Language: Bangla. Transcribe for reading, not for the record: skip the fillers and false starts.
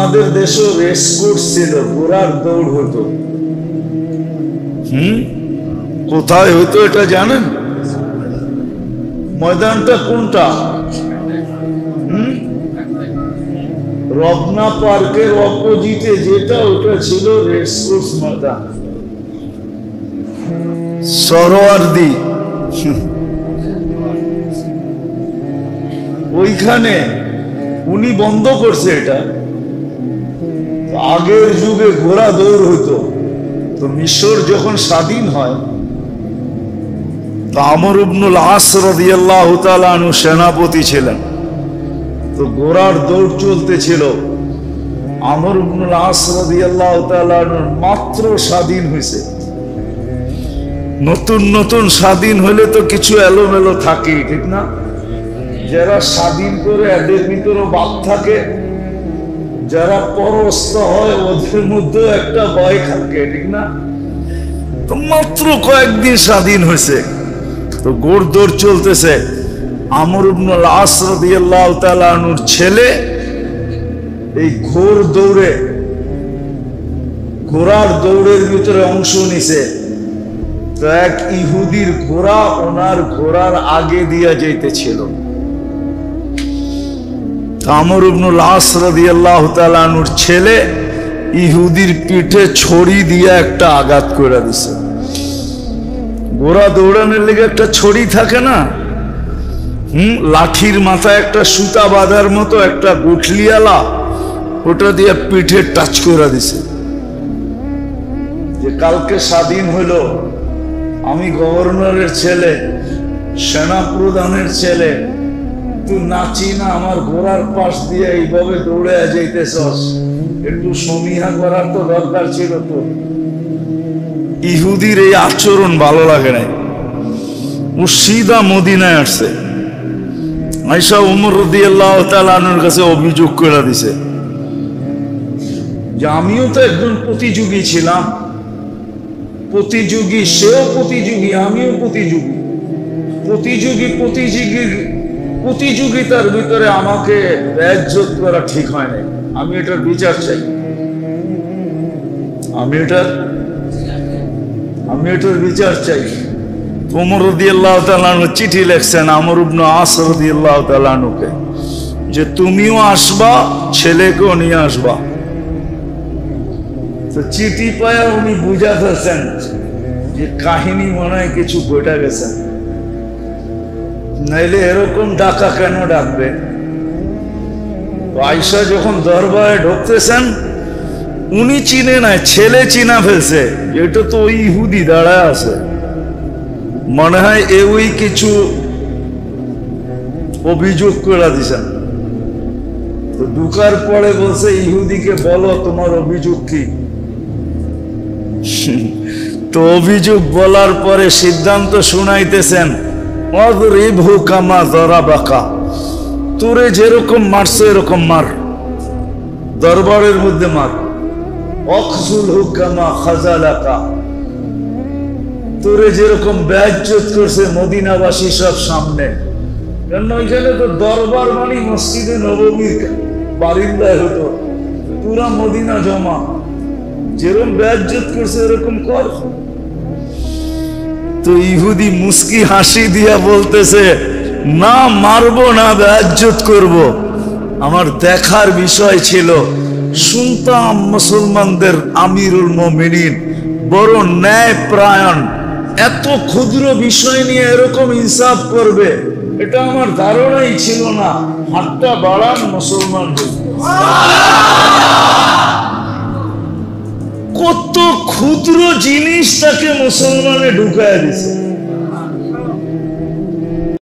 আমাদের দেশে রেস কোর্স ছিল, ঘোড়ার দৌড় হতো। কোথায় হতো এটা জানেন? ময়দানটা কোনটা? রত্না পার্কের অপোজিটে যেটা, ওটা ছিল রেস কোর্স ময়দান। সরোয়ার্দি ওইখানে উনি বন্ধ করছে এটা। আগের যুগে ঘোড়া দৌড় হতো। তো মিশর যখন স্বাধীন হয়, তো আমর ইবনুল আস রাদিয়াল্লাহু তাআলা আনহু সেনাপতি ছিলেন। তো ঘোড়ার দৌড় চলতেছিল। আমর ইবনুল আস রাদিয়াল্লাহু তাআলা আনহু মাত্র স্বাধীন হয়েছে। নতুন নতুন স্বাধীন হলে তো কিছু এলোমেলো থাকে, ঠিক না? যারা স্বাধীন করে এদের ভিতরে বাদ থাকে, যারা পরস্ত হয় ওদের মধ্যে একটা ভয় থাকে, ঠিক না? তো মাত্র কয়েকদিন স্বাধীন হয়েছে, তো ঘোড় দৌড় চলতেছে। আমর ইবনুল আস রাদিয়াল্লাহু তাআলা আনহুর ছেলে এই ঘোড়ার দৌড়ের ভিতরে অংশ নিছে। তো এক ইহুদির ঘোড়া ওনার ঘোড়ার আগে দিয়া যাইতেছিল। আমর ইবনুল আস রাদিয়াল্লাহু তাআলা আনহুর ছেলে ইহুদির পিঠে ছড়ি দিয়ে একটা আঘাত করে দিছে। ঘোড়া দৌড়ানোর লেগে একটা ছড়ি থাকে না, লাঠির মাথায় একটা সুতা বাঁধার মতো একটা গুঠলিয়ালা, ওটা দিয়ে পিঠে টাচ করে দিছে। যে কালকে স্বাধীন হলো, আমি গভর্নরের ছেলে, সেনা প্রধানের ছেলে, তুই নাচি না আমার ঘোড়ার পাশ দিয়ে এইভাবে দৌড়ে যাইতেছস, একটু সমীহা করার তো দরকার ছিল। তো ইহুদির এই আচরণ ভালো লাগে নাই। ও সিধা মদিনায় আসছে, আয়েশা ওমর রাদিয়াল্লাহু তাআলা আনহুর কাছে অভিযোগ করে দিছে যে আমিও তো একজন প্রতিযোগী ছিলাম, প্রতিযোগী, সেও প্রতিযোগী, আমিও প্রতিযোগী। প্রতিযোগিতার ভিতরে আমাকে বেইজ্জত করা ঠিক হয় না। আমি এটার বিচার চাই, আমি এটার বিচার চাই। ওমর রাদিয়াল্লাহু তাআলা আনহু চিঠি লিখছেন আমর ইবনে আস রাদিয়াল্লাহু তাআলা আনহুকে যে তুমিও আসবা, ছেলেকেও নিয়ে আসবা। তো চিঠি পায়া উনি বুঝাতেছেন যে কাহিনী মনে হয় কিছু ঘটে গেছে, নাইলে এরকম ডাকা কেন ডাকবে। আয়েশা যখন দরবারে ঢুকতেছেন, উনি চিনে নাই, ছেলে চিনা ফেলছে, এটা তো ওই ইহুদি দাঁড়ায় আছে, মনে হয় ওই কিছু অভিযোগ করে দিছেন। তো ঢুকার পরে বলছে ইহুদিকে, বলো তোমার অভিযোগ কি? তো অভিযোগ বলার পরে সিদ্ধান্ত শুনাইতেছেন, অযরিবহু কামা যরাবাকা, তোরে যেরকম মারছে এরকম মার, দরবারের মধ্যে মার। অখযুলহু কামা খাযালাকা, তোরে যেরকম বেইজ্জত করছে মদিনাবাসী সব সামনে। কারণ ওইখানে তো দরবার মানে মসজিদে নববীর বারিন্দায় হতো, পুরা মদিনা জমা, যেরকম বেইজ্জত করছে এরকম কর। তো ইহুদি মুস্কি হাসি দিয়া বলতেছে, না মারবো না, বেইজ্জত করব। আমার দেখার বিষয় ছিল, শুনতাম মুসলমানদের আমিরুল মুমিনিন বড় ন্যায় পরায়ণ, এত ক্ষুদ্র বিষয় নিয়ে এরকম ইনসাফ করবে, এটা আমার ধারণাই ছিল না। হাতটা বাড়ান মুসলমান, কত ক্ষুদ্র জিনিস তাকে মুসলমানে ঢুকায় দিছে।